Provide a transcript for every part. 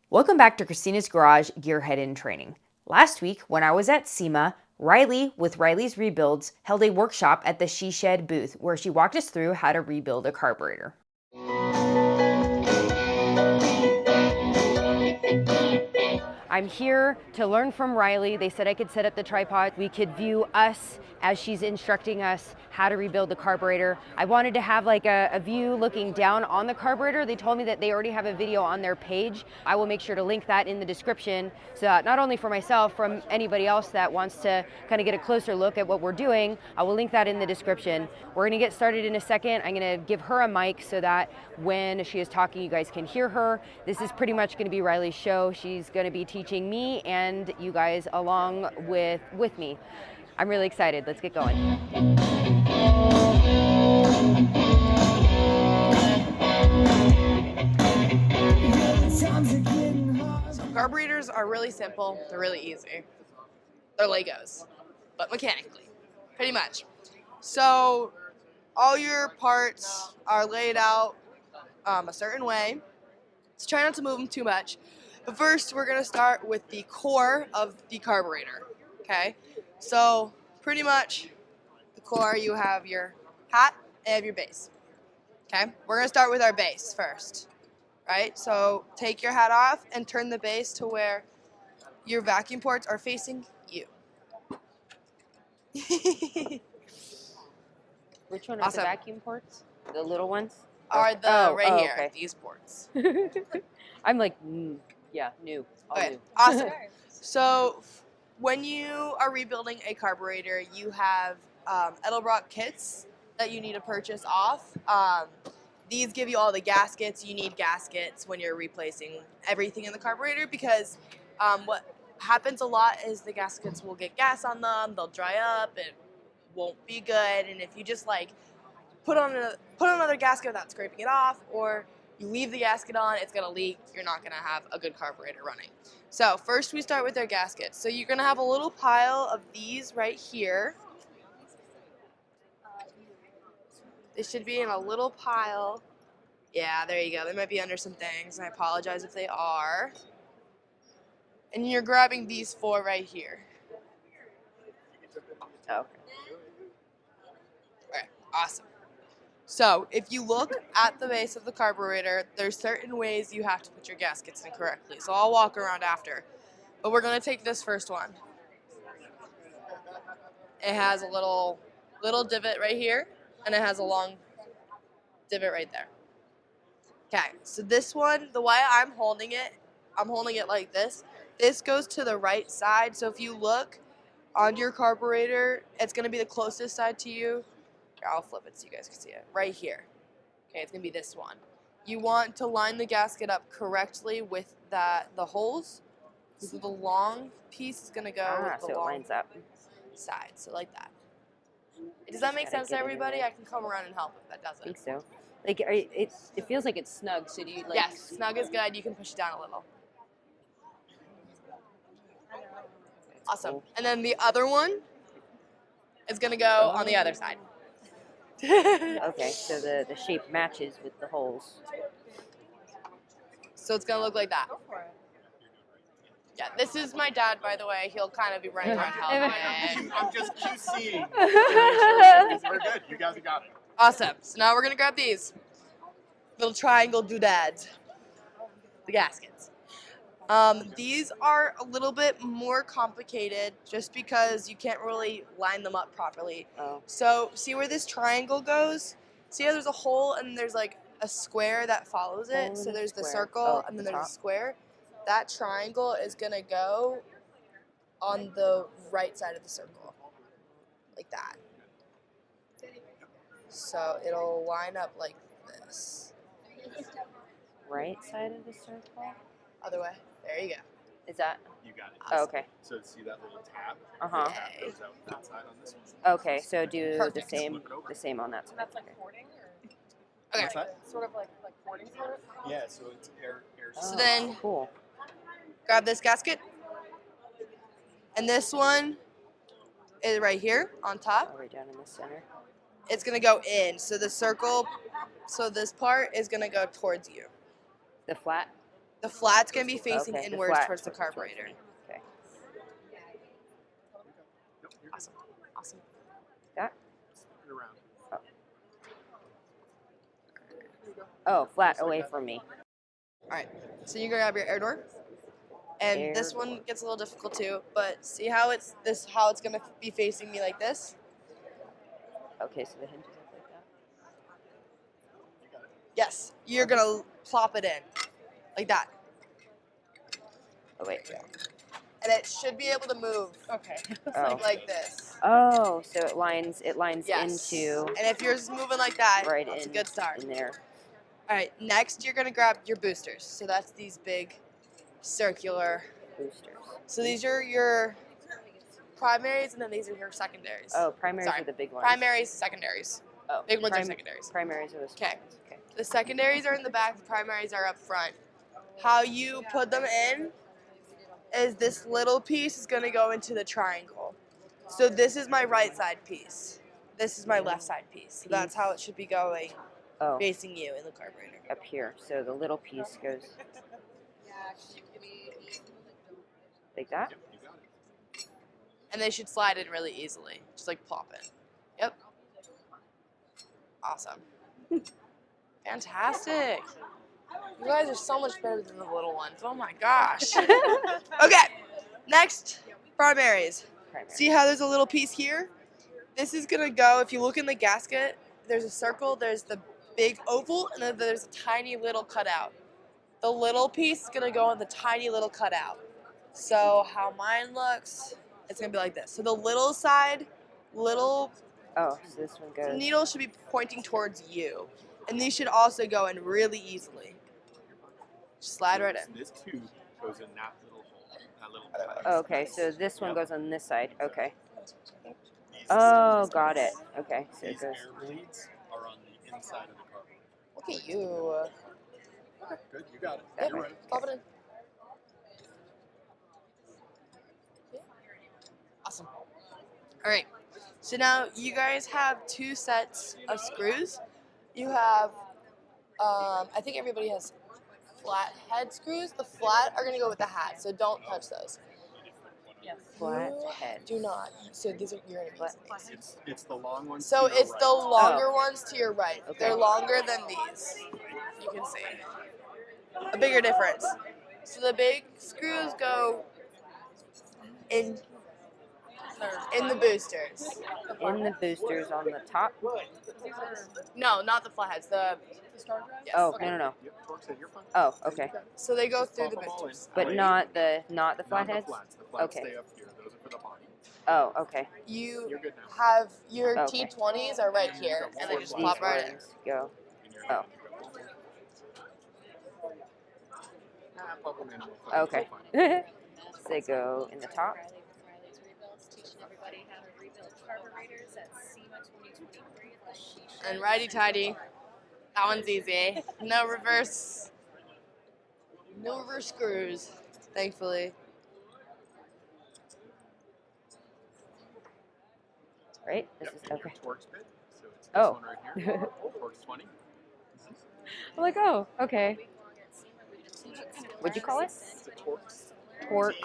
Welcome back to Christina's Garage Gearhead in Training. Last week, when I was at SEMA, Riley with Riley's Rebuilds held a workshop at the She Shed booth where she walked us through how to rebuild a carburetor. I'm here to learn from Riley. They said I could set up the tripod. We could view us as she's instructing us how to rebuild the carburetor. I wanted to have like a view looking down on the carburetor. They told me that they already have a video on their page. I will make sure to link that in the description so that not only for myself, from anybody else that wants to kind of get a closer look at what we're doing, I will link that in the description. We're gonna get started in a second. I'm gonna give her a mic so that when she is talking, you guys can hear her. This is pretty much gonna be Riley's show. She's gonna be teaching me and you guys along with me. I'm really excited. Let's get going. So carburetors are really simple. They're really easy. They're Legos, but mechanically, pretty much. So all your parts are laid out a certain way. So try not to move them too much. But first, we're going to start with the core of the carburetor. Okay? So pretty much the core, you have your hat and you have your base. Okay? We're going to start with our base first. Right? So take your hat off and turn the base to where your vacuum ports are facing you. Which one are Awesome. the vacuum ports? The little ones? Are right here, okay. these ports. I'm like, yeah, new. All Okay, new. awesome. So when you are rebuilding a carburetor, you have Edelbrock kits that you need to purchase off. These give you all the gaskets. You need gaskets when you're replacing everything in the carburetor because what happens a lot is the gaskets will get gas on them, they'll dry up, it won't be good, and if you just like put on another gasket without scraping it off, or you leave the gasket on, it's gonna leak, you're not gonna have a good carburetor running. So first we start with our gaskets. So you're gonna have a little pile of these right here. They should be in a little pile. Yeah, there you go. They might be under some things, and I apologize if they are. And you're grabbing these four right here. Okay. Alright, awesome. So if you look at the base of the carburetor, there's certain ways you have to put your gaskets in correctly. So I'll walk around after. But we're gonna take this first one. It has a little divot right here, and it has a long divot right there. Okay, so this one, the way I'm holding it like this. This goes to the right side, so if you look on your carburetor, it's gonna be the closest side to you. Here, I'll flip it so you guys can see it. Right here. Okay, it's gonna be this one. You want to line the gasket up correctly with the holes. So the long piece is gonna go with the so it long lines up. side, so like that. Does that make sense to everybody? I can come around and help if that I doesn't. think so. Like, it feels like it's snug. So do you like? Yes, snug is good. You can push it down a little. Awesome. Cool. And then the other one is gonna go on the other side. Okay, so the shape matches with the holes. So it's gonna look like that. Yeah, this is my dad, by the way. He'll kind of be running around helping. I'm just QCing. We're good. You guys got it. Awesome. So now we're gonna grab these little triangle doodads, the gaskets. These are a little bit more complicated just because you can't really line them up properly. Oh. So see where this triangle goes? See how there's a hole and there's like a square that follows it? So there's the circle and then there's a square. That triangle is gonna go on the right side of the circle, like that. So it'll line up like this. Right side of the circle. Other way. There you go. Is that? You got it. Oh, okay. So see that little tab? Uh-huh. Tab goes out that side on this one. Okay, so do Perfect. the same on that side. That's like porting, or Okay. What's that? sort of like porting for it. Yeah, so it's air. So then Cool. grab this gasket. And this one is right here on top. Right down in the center. It's gonna go in. So the circle, so this part is gonna go towards you. The flat. The flat's gonna be facing Okay, the inwards flat towards the towards carburetor. me. Okay. Awesome. Awesome. That. Turn around. Oh, flat away from me. All right. So you grab your air door, and Air this one door. gets a little difficult too. But see how it's gonna be facing me like this. Okay, so the hinge is up like that. Yes. You're gonna plop it in, like that, Oh wait. and it should be able to move Okay. Oh. like this. Oh, so it lines Yes. into And if yours is moving like that, right it's a in good start. in there. All right. Next, you're gonna grab your boosters. So that's these big, circular. Boosters. So these are your primaries, and then these are your secondaries. Oh, primaries Sorry. are the big ones. Primaries, secondaries. Oh, Big ones are secondaries. Primaries are the small Okay. ones. Okay. The secondaries are in the back. The primaries are up front. How you put them in is this little piece is gonna go into the triangle. So this is my right side piece. This is my left side piece. So that's how it should be going, Oh, facing you in the carburetor. up here. So the little piece goes like that. Yep, you got it. And they should slide in really easily. Just like plop in. Yep. Awesome. Fantastic. You guys are so much better than the little ones. Oh my gosh. Okay. Next, primaries. Primary. See how there's a little piece here? This is gonna go, if you look in the gasket, there's a circle, there's the big oval, and then there's a tiny little cutout. The little piece is gonna go in the tiny little cutout. So how mine looks, it's gonna be like this. So the little side, little Oh, so this one goes. needle should be pointing towards you. And these should also go in really easily. Just slide right in. This tube goes in that little hole. That little Oh, okay, so this one goes on this side. Okay. These Oh, got it. Okay, so it These goes. air bleeds are on the inside of the carburetor. Look at you. Okay, good. You got it. Yep. You're right. Pop it in. Awesome. All right. So now you guys have two sets of screws. You have, I think everybody has flat head screws. The flat are gonna go with the hat, so don't touch those. Flat You head. Do not. So these are your enemies. It's the long ones. So to your it's right. the longer ones to your right. Okay. They're longer than these. You can see a bigger difference. So the big screws go in the boosters. In the boosters on the top. No, not the flatheads. The yes. Oh, no, no. Yep, torques in. You're fine. Oh, okay. So they go through Pop the them all in. boosters. But not the Not the flatheads. flats. The flats Okay. stay up here. Those are for the body. Oh, okay. You You're good now. have your Okay. T20s are right here, and they just These plop right in. ones go. And you're Oh. Pop them in. We'll find- Okay. we'll find it. So they go in the top. Riley's Rebuilds, teaching everybody how to rebuild carburetors at SEMA 2023 at the Shisha. And righty tighty. That one's easy. No reverse. No reverse screws, thankfully. Right? This Yep, is and your okay. Torx bit. So it's this Oh. one right here. Torx 20. I'm like, oh, okay. Week long at SEMA, we just teach it to What'd you call it? It's a Torx. Torque.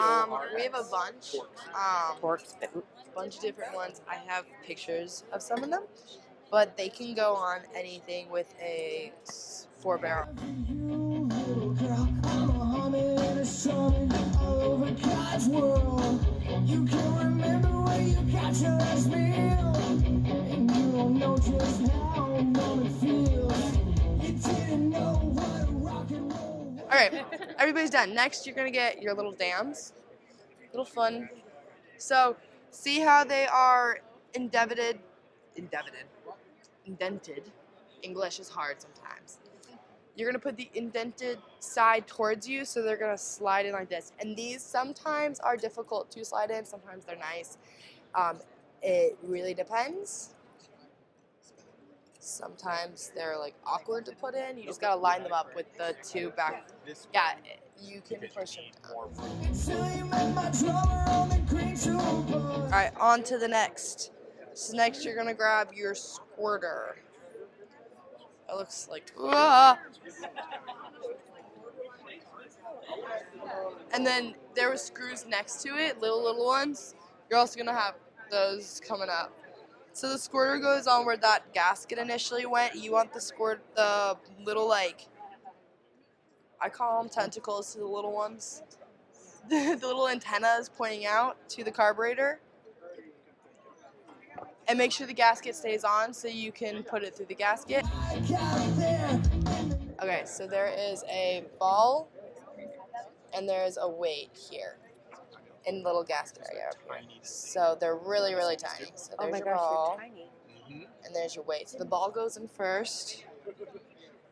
We have a bunch. Torques. Bunch of different ones. I have pictures of some of them, but they can go on anything with a 4-barrel. You, little girl, I'm a humming and a strumming all over God's world. You can remember where you got your last meal, and you don't know just how warm it feels. You didn't know what a rock and roll was. All right, everybody's done. Next, you're gonna get your little dams. Little fun. So, see how they are indented. English is hard sometimes. You're gonna put the indented side towards you, so they're gonna slide in like this. And these sometimes are difficult to slide in. Sometimes they're nice. It really depends. Sometimes they're like awkward to put in. You just gotta line them up with the two back. This Yeah, you can push them down. more Until you met my drummer on the green tour bus. All right, on to the next. So next you're gonna grab your squirter. It looks like And then there were screws next to it, little ones. You're also gonna have those coming up. So the squirter goes on where that gasket initially went. You want the little like, I call them tentacles to the little ones. The little antennas pointing out to the carburetor. And make sure the gasket stays on so you can put it through the gasket. Okay, so there is a ball and there's a weight here in little gasket area up here. So they're really, really tiny. So there's your ball and there's your weight. So the ball goes in first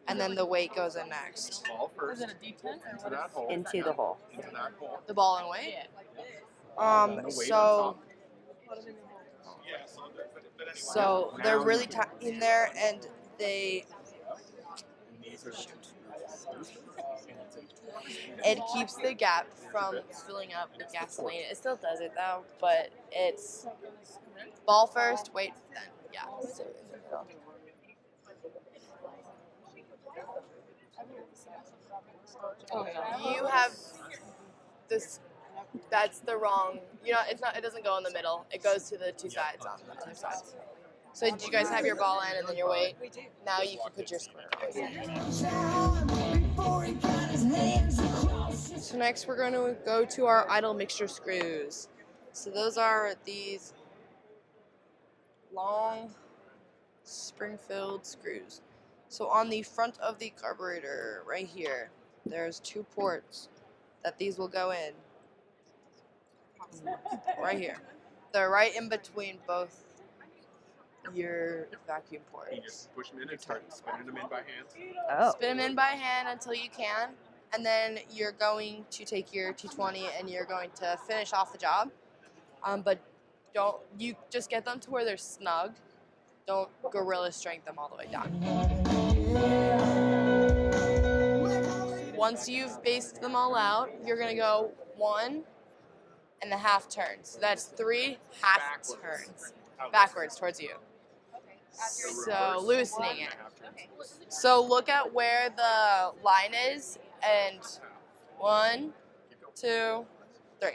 and then the weight goes in next. Ball first. Into that hole. Into the hole. Into that hole. The ball and weight? And then the weight on top. So they're really tight in there and they it keeps the gap from filling up with gasoline. It still does it though, but it's ball first, weight then. Yeah. So in the middle. You have this. That's the wrong. You know, it's not. It doesn't go in the middle. It goes to the two sides on the other side. So did you guys have your ball in and then your weight? We do. Now you can put your square on. So next we're going to go to our idle mixture screws. So those are these long spring-filled screws. So on the front of the carburetor, right here, there's 2 ports that these will go in. Right here. They're right in between both your vacuum ports. You just push them in and start spinning them in by hand. Oh. Spin them in by hand until you can, and then you're going to take your T20 and you're going to finish off the job. But don't you just get them to where they're snug. Don't gorilla strength them all the way down. Once you've based them all out, you're gonna go 1.5 turns. So that's 3 half turns backwards towards you. So loosening it. So look at where the line is and 1, 2, 3.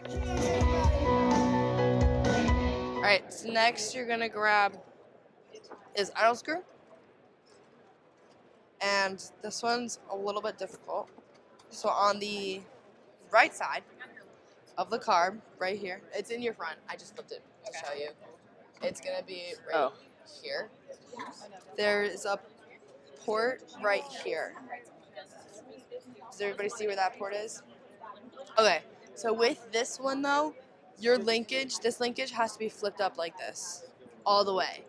All right, so next you're gonna grab is idle screw. And this one's a little bit difficult. So on the right side of the carb, right here, it's in your front. I just flipped it to show you. It's gonna be right here. There's a port right here. Does everybody see where that port is? Okay, so with this one though, this linkage has to be flipped up like this, all the way.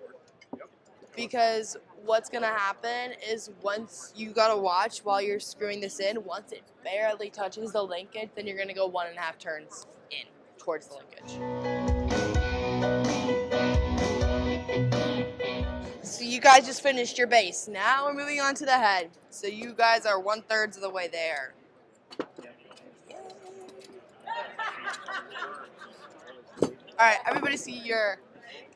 Because what's gonna happen is once you gotta watch while you're screwing this in, once it barely touches the linkage, then you're gonna go 1.5 turns in towards the linkage. So you guys just finished your base. Now we're moving on to the head. So you guys are 1/3 of the way there. All right, everybody see your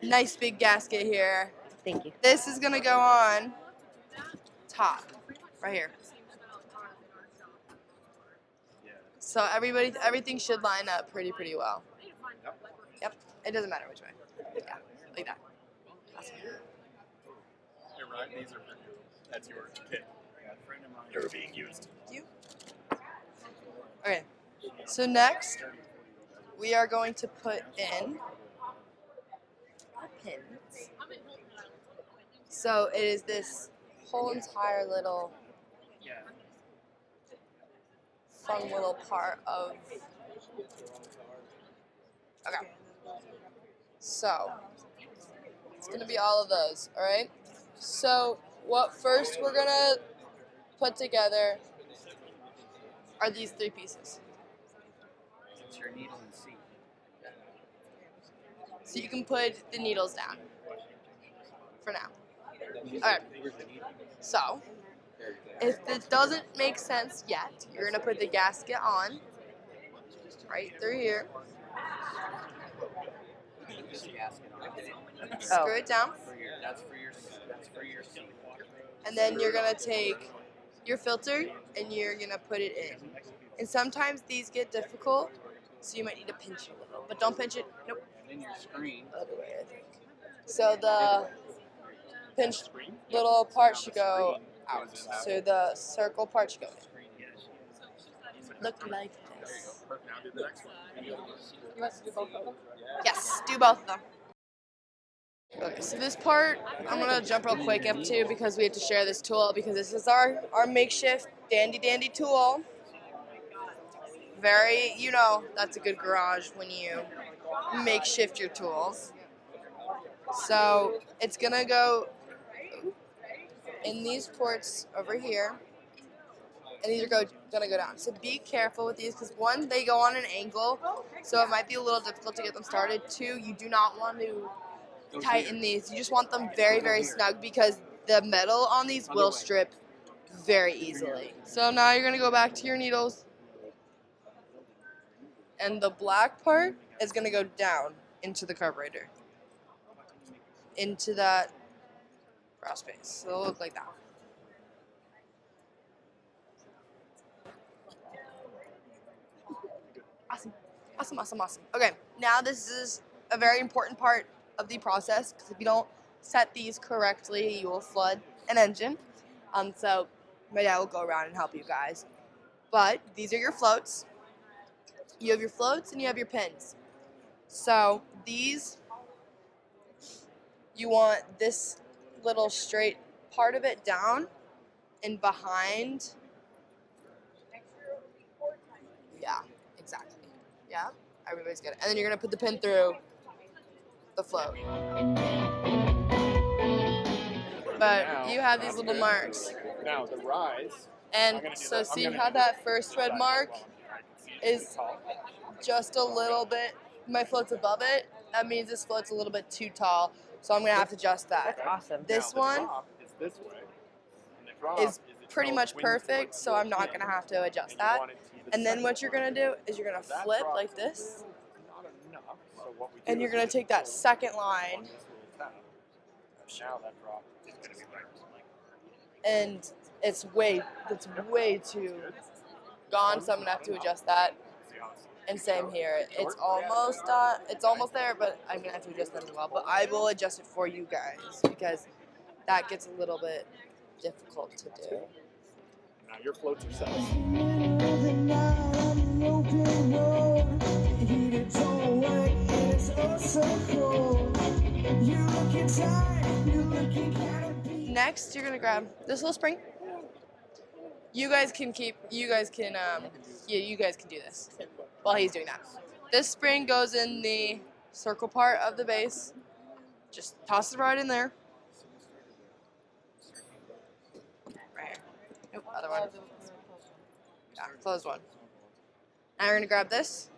nice big gasket here. Thank you. This is gonna go on top, right here. So everything should line up pretty well. Yep, it doesn't matter which way. Yeah, like that. Awesome. Hey, Ryan, these are for you. That's yours. Okay. Friend of mine. They're being used. Thank you. Okay, so next we are going to put in our pins. So it is this whole entire little fun little part of. Okay. So it's gonna be all of those, all right? So what first we're gonna put together are these 3 pieces. It's your needle and seat. So you can put the needles down for now. All right. So if this doesn't make sense yet, you're gonna put the gasket on right through here. Screw it down. That's for your seat. And then you're gonna take your filter and you're gonna put it in. And sometimes these get difficult, so you might need to pinch it a little. But don't pinch it. Nope. And then your screen. Other way, I think. So the pinched little part should go out. So the circle part should go in. Look like this. Now do the next one. You want to do both of them? Yes, do both of them. Okay, so this part I'm gonna jump real quick up to because we have to share this tool because this is our makeshift dandy tool. Very, you know, that's a good garage when you makeshift your tools. So it's gonna go in these ports over here, and these are gonna go down. So be careful with these because one, they go on an angle, so it might be a little difficult to get them started. Two, you do not want to tighten these. You just want them very snug because the metal on these will strip very easily. So now you're gonna go back to your needles, and the black part is gonna go down into the carburetor, into that brass space. So it'll look like that. Awesome. Okay, now this is a very important part of the process because if you don't set these correctly, you will flood an engine. So my dad will go around and help you guys. But these are your floats. You have your floats and you have your pins. So these, you want this little straight part of it down and behind. Yeah, exactly. Yeah, everybody's good. And then you're gonna put the pin through the float. But you have these little marks. Now the rise. And so see how that first red mark is just a little bit, my float's above it. That means this float's a little bit too tall. So I'm gonna have to adjust that. Awesome. This one Is this way. And the drop is it pretty goes much wind perfect, towards so I'm not gonna have to adjust and you that. want it to be the And then second what you're gonna do is you're gonna That flip drop like this, not enough. So what we do and you're is gonna we take that just second go line, on this little tab. Now that drop is going to be right. and it's way too gone, so I'm gonna have to adjust that. And same here, it's almost there, but I'm gonna have to adjust that as well. But I will adjust it for you guys because that gets a little bit difficult to do. Now your floats are set. Middle of the night on an open road. The heater don't work and it's oh so cold. You're looking tired, you're looking kind of beat. Next, you're gonna grab this little spring. You guys can do this while he's doing that. This spring goes in the circle part of the base. Just toss it right in there. Right here. Nope, other one. Yeah, closed one. Now we're gonna grab this.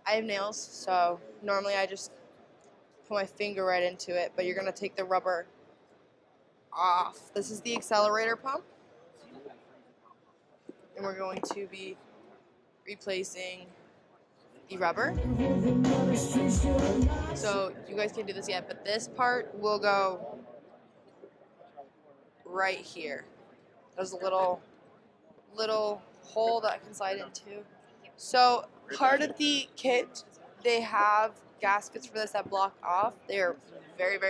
I have nails, so normally I just put my finger right into it, but you're gonna take the rubber off. This is the accelerator pump. And we're going to be replacing the rubber. So you guys can't do this yet, but this part will go right here. There's a little hole that I can slide into. So part of the kit, they have gaskets for this that block off. They're very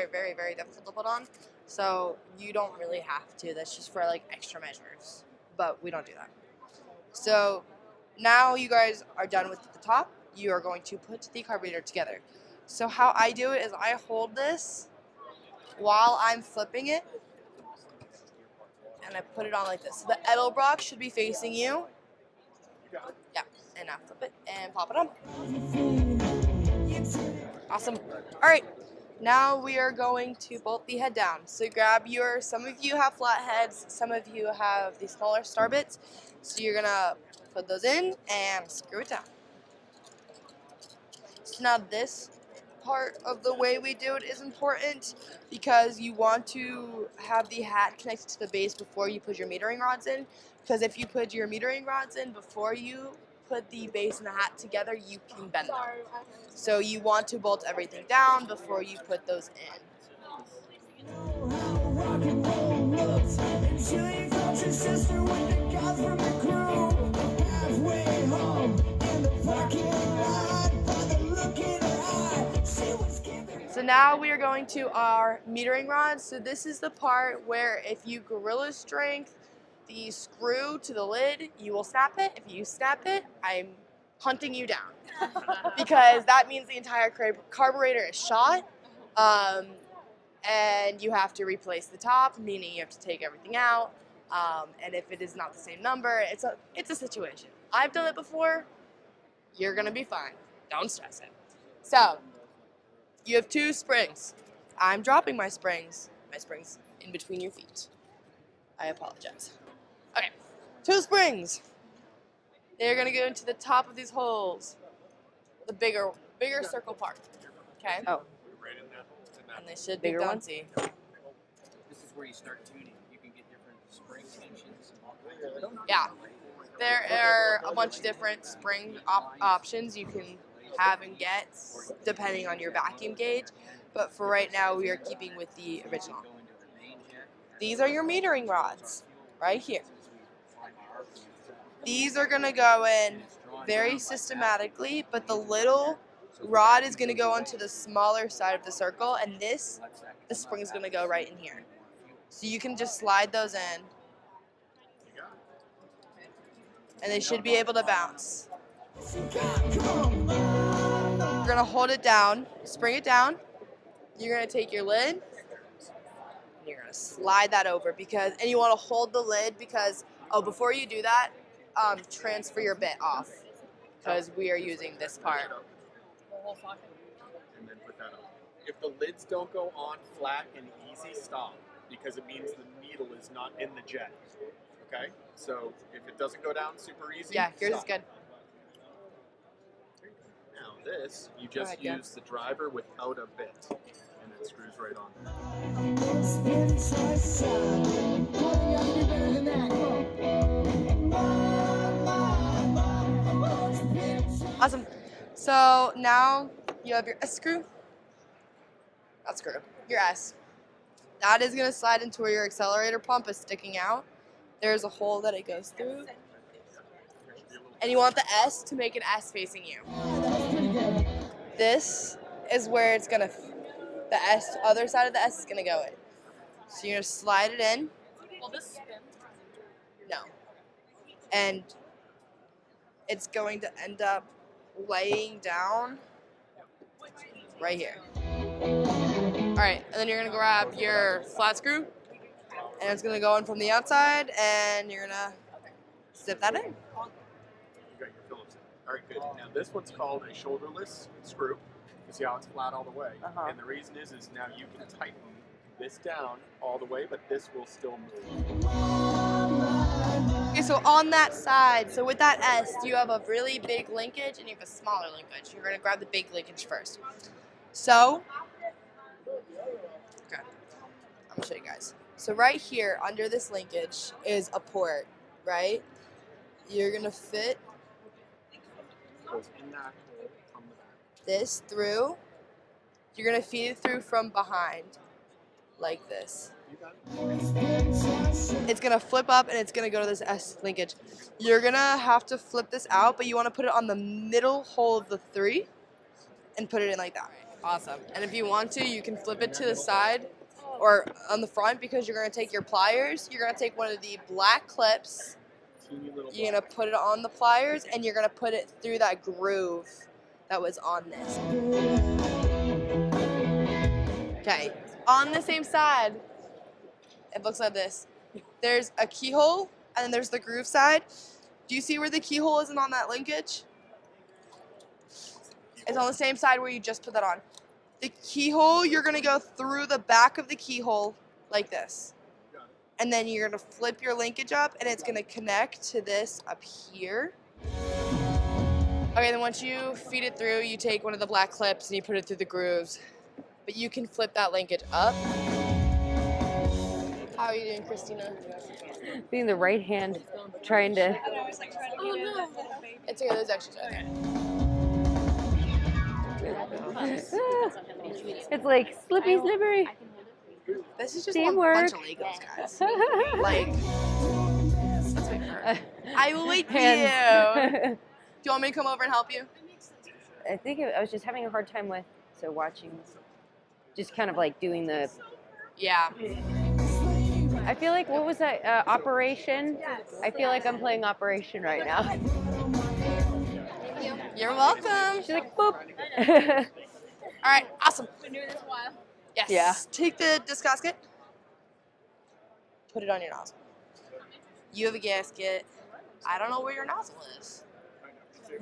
difficult to put on. So you don't really have to. That's just for like extra measures. But we don't do that. So now you guys are done with the top. You are going to put the carburetor together. So how I do it is I hold this while I'm flipping it, and I put it on like this. So the Edelbrock should be facing you. Yeah, and now flip it and pop it on. Awesome. All right, now we are going to bolt the head down. So grab some of you have flat heads, some of you have the smaller star bits. So you're gonna put those in and screw it down. So now this part of the way we do it is important because you want to have the hat connected to the base before you put your metering rods in. Because if you put your metering rods in before you put the base and the hat together, you can bend them. So you want to bolt everything down before you put those in. Rock and roll looks until you got your sister with the guys from the crew. Halfway now we are going to our metering rod. So this is the part where if you gorilla strength the screw to the lid, you will snap it. If you snap it, I'm hunting you down. Because that means the entire carburetor is shot. And you have to replace the top, meaning you have to take everything out. And if it is not the same number, it's a situation. I've done it before. You're gonna be fine. Don't stress it. So you have 2 springs. I'm dropping my springs in between your feet. I apologize. Okay, 2 springs. They're gonna go into the top of these holes, the bigger circle part. Okay. Oh. Right in that. And they should be Bigger one? bouncy. This is where you start tuning. You can get different spring tensions and all kinds of stuff. Yeah. There are a bunch of different spring options you can have and get depending on your vacuum gauge. But for right now, we are keeping with the original. These are your metering rods right here. These are going to go in very systematically, but the little rod is going to go onto the smaller side of the circle, and the spring is going to go right in here. So you can just slide those in, and they should be able to bounce. You're going to hold it down, spring it down. You're going to take your lid, and you're going to slide that over, and you want to hold the lid because, before you do that, transfer your bit off because we are using this part. And then put that on. If the lids don't go on flat and easy, stop, because it means the needle is not in the jet. Okay? So if it doesn't go down super easy, Yeah, yours stop. is good. Now this, you just ahead, use the driver without a bit, and it screws right on. Awesome. So now you have your S screw. Not screw. Your S. That is going to slide into where your accelerator pump is sticking out. There's a hole that it goes through. And you want the S to make an S facing you. This is where it's going to, the S, other side of the S is going to go in. So you're going to slide it in. Will this spin? No. And it's going to end up laying down right here. All right, and then you're gonna grab your flat screw, and it's gonna go in from the outside, and you're gonna zip that in. You got your Phillips in. All right, good. Now this one's called a shoulderless screw. You see how it's flat all the way? Uh-huh. And the reason is now you can tighten this down all the way, but this will still move. Okay, so on that side, so with that S, you have a really big linkage and you have a smaller linkage. You're gonna grab the big linkage first. So, okay, I'm gonna show you guys. So right here, under this linkage, is a port, right? You're gonna fit Goes in that hole from the back. this through. You're gonna feed it through from behind, like this. You got it? It's gonna flip up and it's gonna go to this S linkage. You're gonna have to flip this out, but you wanna put it on the middle hole of the 3 and put it in like that. Awesome. And if you want to, you can flip it to the side or on the front because you're gonna take your pliers. You're gonna take one of the black clips. Teeny little You're gonna put it on the pliers and you're gonna put it through that groove that was on this. Okay, on the same side, it looks like this. There's a keyhole and then there's the groove side. Do you see where the keyhole isn't on that linkage? It's on the same side where you just put that on. The keyhole, you're gonna go through the back of the keyhole like this. And then you're gonna flip your linkage up and it's gonna connect to this up here. Okay, then once you feed it through, you take one of the black clips and you put it through the grooves. But you can flip that linkage up. How are you doing, Christina? Being the right hand, trying to. Oh no. It's okay, there's extras. Okay. It's like slippy, slippery. This is just Teamwork. a bunch of Legos, guys. Like, let's wait for her. I will wait for you. Hands. Do you want me to come over and help you? I think I was just having a hard time with watching. just kind of like doing the. Yeah. I feel like what was that Operation? I feel like I'm playing Operation right now. You're welcome. She's like boop. All right, awesome. Been doing this a while. Yes. Yeah. Take the disc gasket. Put it on your nozzle. You have a gasket. I don't know where your nozzle is.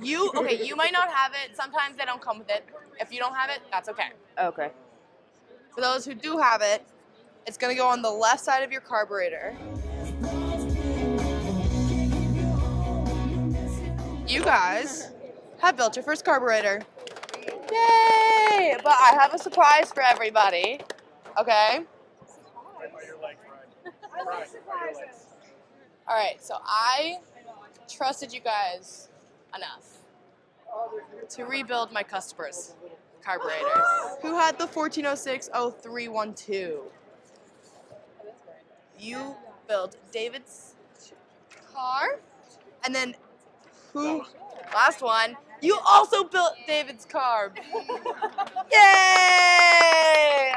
You might not have it. Sometimes they don't come with it. If you don't have it, that's okay. Okay. For those who do have it, it's gonna go on the left side of your carburetor. You guys have built your first carburetor. Yay! But I have a surprise for everybody. Okay? All right, so I trusted you guys enough to rebuild my customers' carburetor who had the 1406-0312. You built David's car, and then who? Last one. You also built David's car. Yay!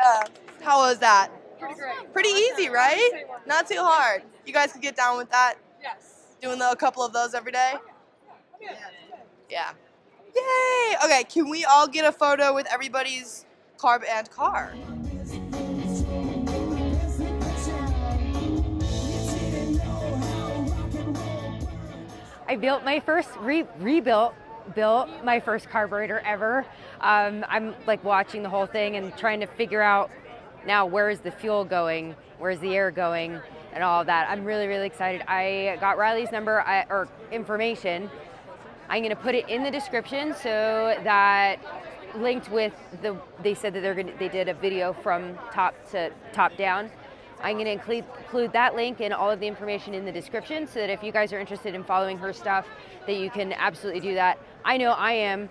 How was that? Pretty great. Pretty easy, right? Not too hard. You guys could get down with that? Yes. Doing a couple of those every day? Yeah. Yay! Okay, can we all get a photo with everybody's carb and car? I built my first built my first carburetor ever. I'm like watching the whole thing and trying to figure out now where is the fuel going, where's the air going, and all of that. I'm really, really excited. I got Riley's number or information. I'm gonna put it in the description so that linked with they said that they did a video from top to top down. I'm going to include that link and all of the information in the description so that if you guys are interested in following her stuff, that you can absolutely do that. I know I am.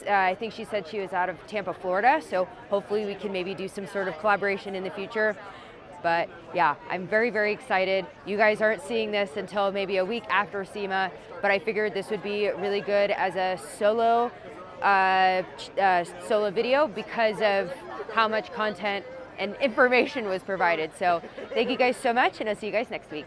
I think she said she was out of Tampa, Florida, so hopefully we can maybe do some sort of collaboration in the future. But yeah, I'm very, very excited. You guys aren't seeing this until maybe a week after SEMA, but I figured this would be really good as a solo video because of how much content and information was provided. So thank you guys so much, and I'll see you guys next week.